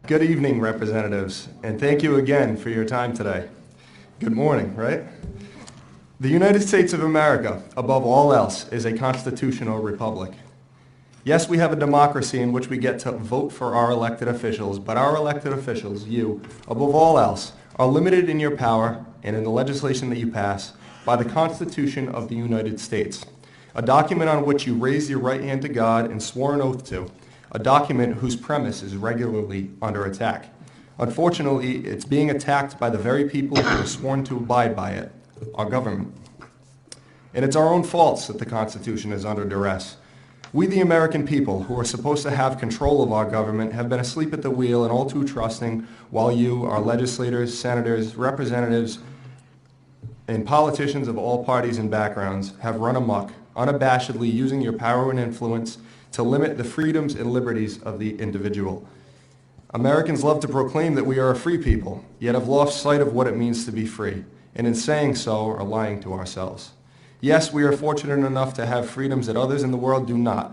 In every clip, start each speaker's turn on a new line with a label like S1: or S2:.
S1: Good evening, representatives, and thank you again for your time today. Good morning, right? The United States of America, above all else, is a constitutional republic. Yes, we have a democracy in which we get to vote for our elected officials, but our elected officials, you, above all else, are limited in your power and in the legislation that you pass by the Constitution of the United States, a document on which you raise your right hand to God and swore an oath to, a document whose premise is regularly under attack. Unfortunately, it's being attacked by the very people who are sworn to abide by it, our government. And it's our own faults that the Constitution is under duress. We, the American people, who are supposed to have control of our government, have been asleep at the wheel and all too trusting, while you, our legislators, senators, representatives, and politicians of all parties and backgrounds have run amok, unabashedly using your power and influence to limit the freedoms and liberties of the individual. Americans love to proclaim that we are a free people, yet have lost sight of what it means to be free, and in saying so are lying to ourselves. Yes, we are fortunate enough to have freedoms that others in the world do not,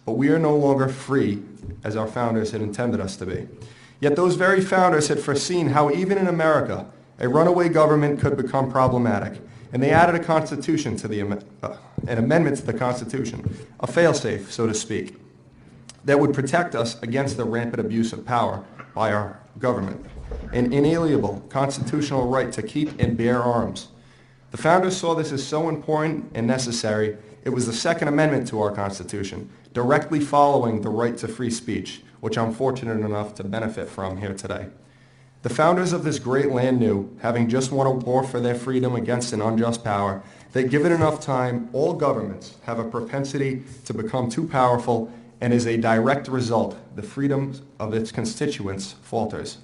S1: but we are no longer free as our founders had intended us to be. Yet those very founders had foreseen how even in America, a runaway government could become problematic, and they added a constitution to an amendment to the Constitution, a failsafe, so to speak, that would protect us against the rampant abuse of power by our government, an inalienable constitutional right to keep and bear arms. The founders saw this as so important and necessary, it was the Second Amendment to our Constitution, directly following the right to free speech, which I'm fortunate enough to benefit from here today. The founders of this great land knew, having just won a war for their freedom against an unjust power, that given enough time, all governments have a propensity to become too powerful, and as a direct result, the freedoms of its constituents falters.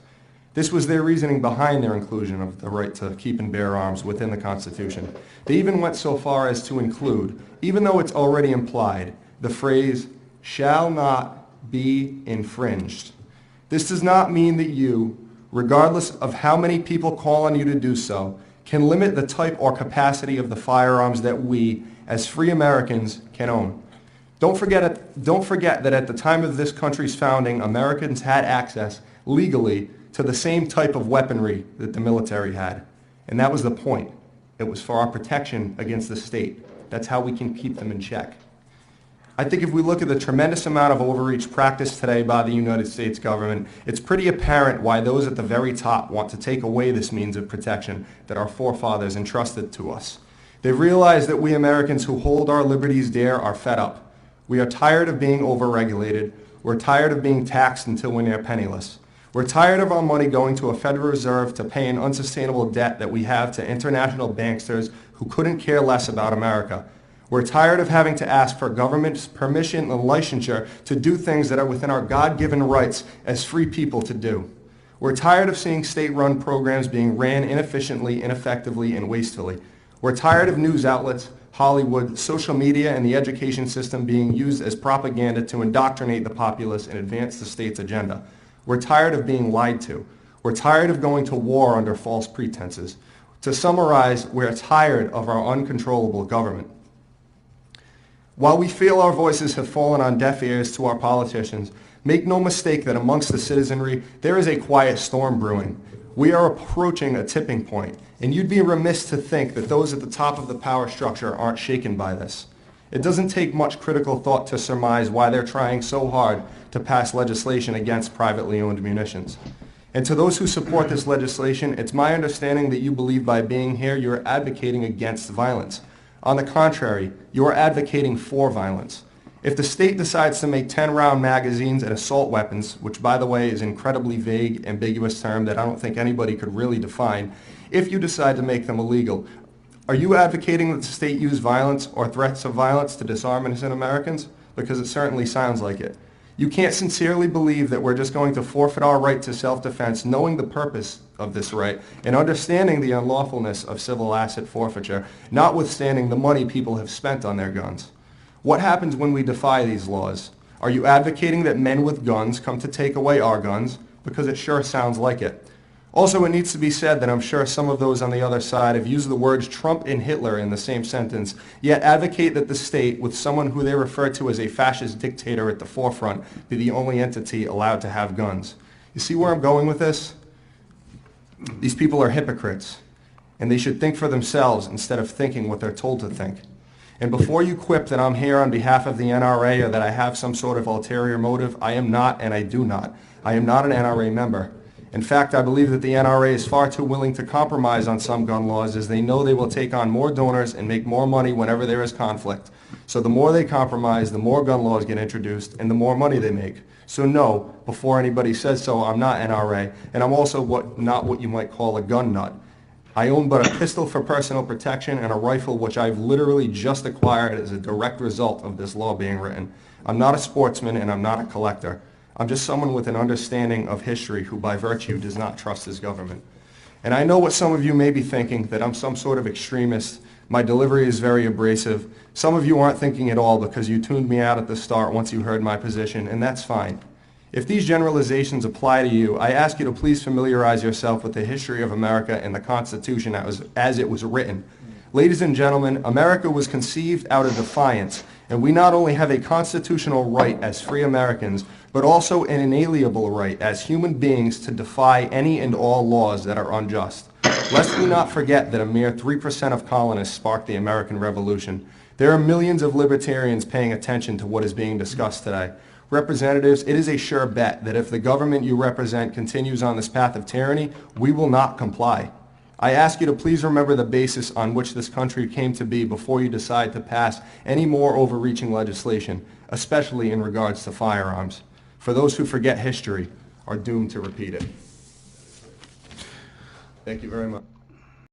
S1: This was their reasoning behind their inclusion of the right to keep and bear arms within the Constitution. They even went so far as to include, even though it's already implied, the phrase, "shall not be infringed." This does not mean that you, regardless of how many people call on you to do so, can limit the type or capacity of the firearms that we, as free Americans, can own. Don't forget that at the time of this country's founding, Americans had access, legally, to the same type of weaponry that the military had. And that was the point. It was for our protection against the state. That's how we can keep them in check. I think if we look at the tremendous amount of overreach practiced today by the United States government, it's pretty apparent why those at the very top want to take away this means of protection that our forefathers entrusted to us. They've realized that we Americans who hold our liberties dear are fed up. We are tired of being overregulated. We're tired of being taxed until we're near penniless. We're tired of our money going to a Federal Reserve to pay an unsustainable debt that we have to international banksters who couldn't care less about America. We're tired of having to ask for government's permission and licensure to do things that are within our God-given rights as free people to do. We're tired of seeing state-run programs being ran inefficiently, ineffectively, and wastefully. We're tired of news outlets, Hollywood, social media, and the education system being used as propaganda to indoctrinate the populace and advance the state's agenda. We're tired of being lied to. We're tired of going to war under false pretenses. To summarize, we're tired of our uncontrollable government. While we feel our voices have fallen on deaf ears to our politicians, make no mistake that amongst the citizenry, there is a quiet storm brewing. We are approaching a tipping point, and you'd be remiss to think that those at the top of the power structure aren't shaken by this. It doesn't take much critical thought to surmise why they're trying so hard to pass legislation against privately owned munitions. And to those who support this legislation, it's my understanding that you believe by being here you're advocating against violence. On the contrary, you are advocating for violence. If the state decides to make 10-round magazines and assault weapons, which by the way is an incredibly vague, ambiguous term that I don't think anybody could really define, if you decide to make them illegal, are you advocating that the state use violence or threats of violence to disarm innocent Americans? Because it certainly sounds like it. You can't sincerely believe that we're just going to forfeit our right to self-defense, knowing the purpose of this right and understanding the unlawfulness of civil asset forfeiture, notwithstanding the money people have spent on their guns. What happens when we defy these laws? Are you advocating that men with guns come to take away our guns? Because it sure sounds like it. Also, it needs to be said that I'm sure some of those on the other side have used the words Trump and Hitler in the same sentence, yet advocate that the state, with someone who they refer to as a fascist dictator at the forefront, be the only entity allowed to have guns. You see where I'm going with this? These people are hypocrites, and they should think for themselves instead of thinking what they're told to think. And before you quip that I'm here on behalf of the NRA or that I have some sort of ulterior motive, I am not, and I do not. I am not an NRA member. In fact, I believe that the NRA is far too willing to compromise on some gun laws, as they know they will take on more donors and make more money whenever there is conflict. So the more they compromise, the more gun laws get introduced, and the more money they make. So no, before anybody says so, I'm not NRA, and I'm also not what you might call a gun nut. I own but a pistol for personal protection and a rifle which I've literally just acquired as a direct result of this law being written. I'm not a sportsman and I'm not a collector. I'm just someone with an understanding of history who by virtue does not trust his government. And I know what some of you may be thinking, that I'm some sort of extremist. My delivery is very abrasive. Some of you aren't thinking at all because you tuned me out at the start once you heard my position, and that's fine. If these generalizations apply to you, I ask you to please familiarize yourself with the history of America and the Constitution as it was written. Ladies and gentlemen, America was conceived out of defiance, and we not only have a constitutional right as free Americans, but also an inalienable right as human beings to defy any and all laws that are unjust. Lest we not forget that a mere 3% of colonists sparked the American Revolution. There are millions of libertarians paying attention to what is being discussed today. Representatives, it is a sure bet that if the government you represent continues on this path of tyranny, we will not comply. I ask you to please remember the basis on which this country came to be before you decide to pass any more overreaching legislation, especially in regards to firearms. For those who forget history are doomed to repeat it. Thank you very much.